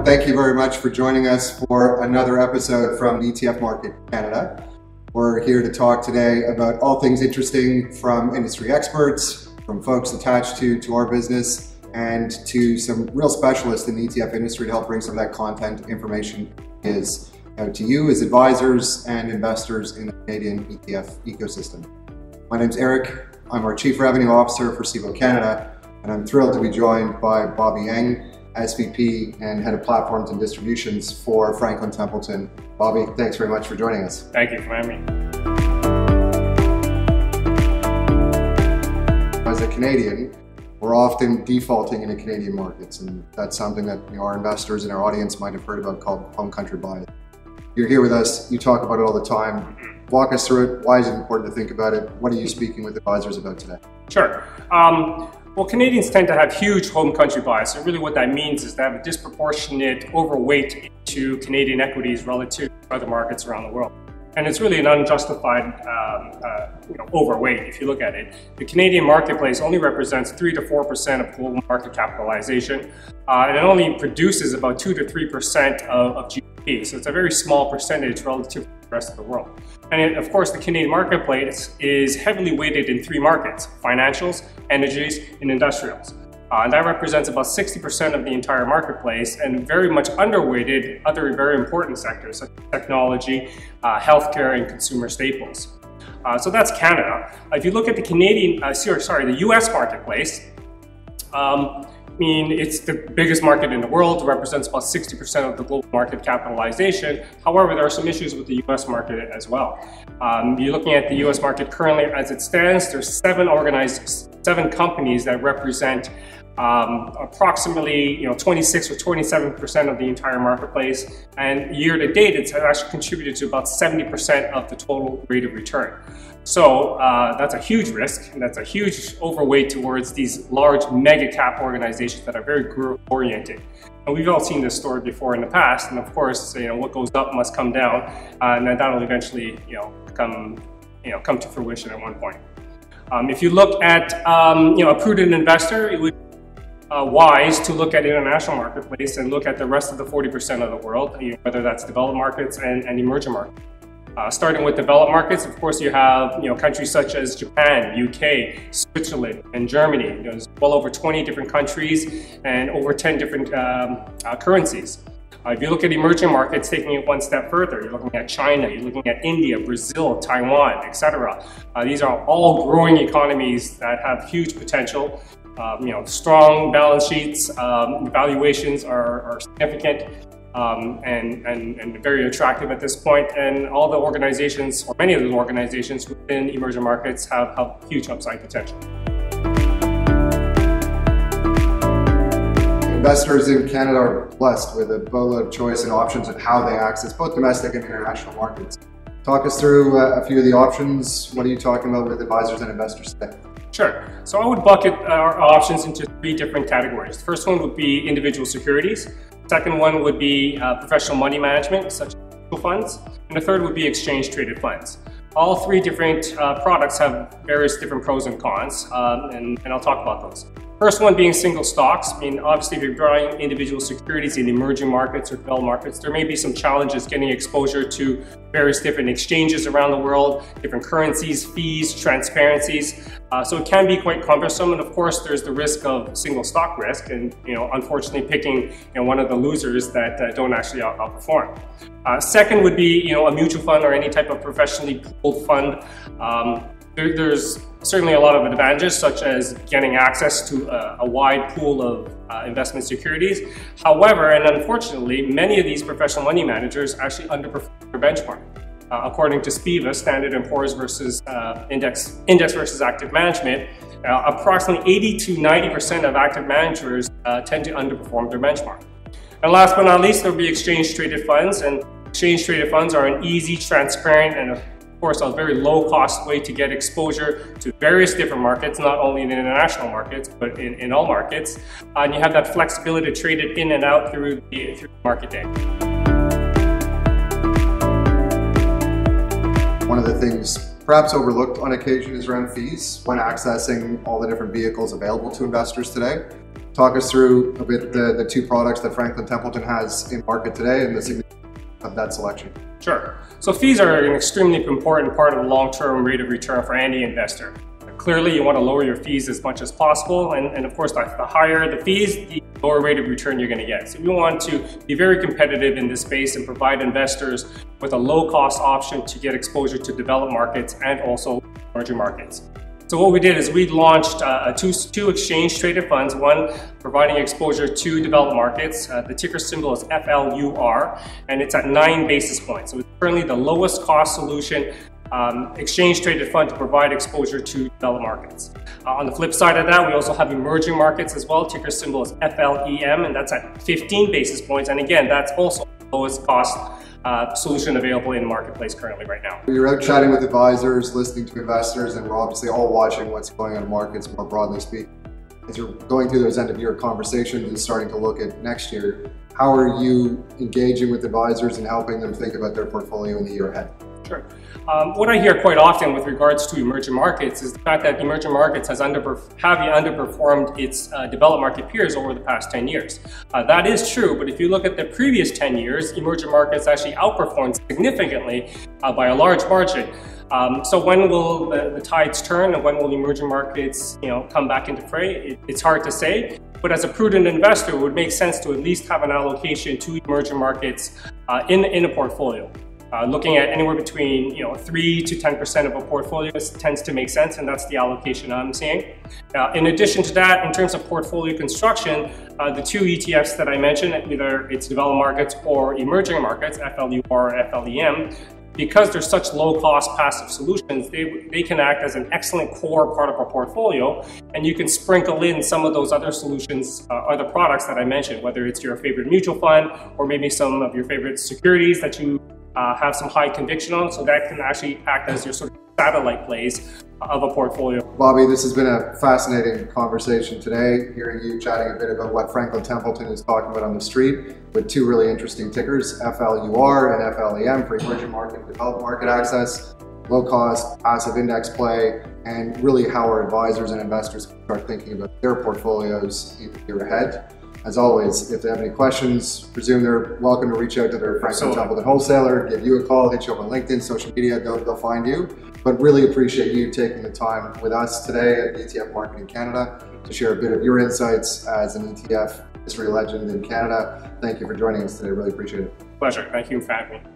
thank you very much for joining us for another episode from the ETF Market Canada. We're here to talk today about all things interesting from industry experts, from folks attached to our business, and to some real specialists in the ETF industry to help bring some of that content information out to you as advisors and investors in the Canadian ETF ecosystem. My name's Eric. I'm our Chief Revenue Officer for CIBO Canada, and I'm thrilled to be joined by Bobby Yang, SVP and Head of Platforms and Distributions for Franklin Templeton. Bobby, thanks very much for joining us. Thank you for having me. As a Canadian, we're often defaulting into Canadian markets, and that's something that our investors in our audience might have heard about called home country bias. You're here with us, you talk about it all the time. Walk us through it. Why is it important to think about it? What are you speaking with advisors about today? Sure. Well, Canadians tend to have huge home country bias. And really what that means is they have a disproportionate overweight to Canadian equities relative to other markets around the world. And it's really an unjustified overweight if you look at it. The Canadian marketplace only represents 3 to 4% of global market capitalization, and it only produces about 2 to 3% of GDP. So it's a very small percentage relative to the rest of the world. And of course, the Canadian marketplace is heavily weighted in 3 markets: financials, energies, and industrials. And that represents about 60% of the entire marketplace, and very much underweighted other very important sectors such as technology, healthcare, and consumer staples. So that's Canada. If you look at the the US marketplace, it's the biggest market in the world. It represents about 60% of the global market capitalization. However, there are some issues with the US market as well. You're looking at the US market currently as it stands. There's 7 companies that represent approximately 26 or 27% of the entire marketplace, and year to date it's actually contributed to about 70% of the total rate of return. So that's a huge risk, and that's a huge overweight towards these large mega cap organizations that are very growth oriented. And we've all seen this story before in the past, and of course what goes up must come down, and then that'll eventually come to fruition at one point. If you look at a prudent investor, it would be wise to look at international marketplace and look at the rest of the 40% of the world, whether that's developed markets and emerging markets. Starting with developed markets, of course, you have countries such as Japan, UK, Switzerland, and Germany. There's well over 20 different countries and over 10 different currencies. If you look at emerging markets, taking it one step further, you're looking at China, you're looking at India, Brazil, Taiwan, etc. These are all growing economies that have huge potential. Strong balance sheets, valuations are significant and very attractive at this point. And all the organizations, or many of those organizations within emerging markets, have huge upside potential. Investors in Canada are blessed with a boatload of choice and options on how they access both domestic and international markets. Talk us through a few of the options. What are you talking about with advisors and investors today? Sure. So I would bucket our options into 3 different categories. The first one would be individual securities. The second one would be professional money management, such as mutual funds. And the third would be exchange traded funds. All 3 different products have various different pros and cons, and I'll talk about those. First one being single stocks. Obviously, if you're buying individual securities in emerging markets or developed markets, there may be some challenges getting exposure to various different exchanges around the world, different currencies, fees, transparencies. So it can be quite cumbersome, and of course, there's the risk of single stock risk, and unfortunately, picking one of the losers that don't actually outperform. Second would be a mutual fund or any type of professionally pooled fund. There's certainly a lot of advantages, such as getting access to a wide pool of investment securities. However, and unfortunately, many of these professional money managers actually underperform their benchmark. According to SPIVA, Standard & Poor's versus index versus active management, approximately 80 to 90% of active managers tend to underperform their benchmark. And last but not least, there will be exchange traded funds, and exchange traded funds are an easy, transparent, and of course a very low cost way to get exposure to various different markets, not only in international markets, but in all markets. And you have that flexibility to trade it in and out through the market day. One of the things perhaps overlooked on occasion is around fees when accessing all the different vehicles available to investors today. talk us through a bit the two products that Franklin Templeton has in market today and the significance of that selection. Sure. So fees are an extremely important part of the long-term rate of return for any investor. Clearly, you want to lower your fees as much as possible, and of course, the higher the fees, the lower rate of return you're going to get. So we want to be very competitive in this space and provide investors with a low-cost option to get exposure to developed markets and also emerging markets. So what we did is we launched two exchange-traded funds, one providing exposure to developed markets. The ticker symbol is FLUR, and it's at 9 basis points. So it's currently the lowest cost solution exchange-traded fund to provide exposure to developed markets. On the flip side of that, we also have emerging markets as well. Ticker symbol is FLEM, and that's at 15 basis points. And again, that's also the lowest cost solution available in the marketplace currently right now. You're out chatting with advisors, listening to investors, and we're obviously all watching what's going on in markets more broadly speaking. As you're going through those end-of-year conversations and starting to look at next year, how are you engaging with advisors and helping them think about their portfolio in the year ahead? Sure. What I hear quite often with regards to emerging markets is the fact that emerging markets has heavily underperformed its developed market peers over the past 10 years. That is true, but if you look at the previous 10 years, emerging markets actually outperformed significantly by a large margin. So when will the tides turn and when will emerging markets come back into fray? It's hard to say, but as a prudent investor, it would make sense to at least have an allocation to emerging markets in a portfolio. Looking at anywhere between 3 to 10% of a portfolio tends to make sense, and that's the allocation I'm seeing. In addition to that, in terms of portfolio construction, the two ETFs that I mentioned, either it's developed markets or emerging markets, FLUR or FLEM, because they're such low-cost passive solutions, they can act as an excellent core part of our portfolio, and you can sprinkle in some of those other solutions, other products that I mentioned, whether it's your favorite mutual fund or maybe some of your favorite securities that you have some high conviction on, so that can actually act as your sort of satellite plays of a portfolio. Bobby, this has been a fascinating conversation today, hearing you chatting a bit about what Franklin Templeton is talking about on the street with two really interesting tickers, FLUR and FLEM for emerging market and developed market access, low cost, passive index play, and really how our advisors and investors can start thinking about their portfolios in the year ahead. As always, if they have any questions, presume they're welcome to reach out to their Franklin Templeton wholesaler, give you a call, hit you up on LinkedIn, social media, they'll find you. But really appreciate you taking the time with us today at ETF Market in Canada to share a bit of your insights as an ETF history legend in Canada. Thank you for joining us today, really appreciate it. Pleasure, thank you for having me.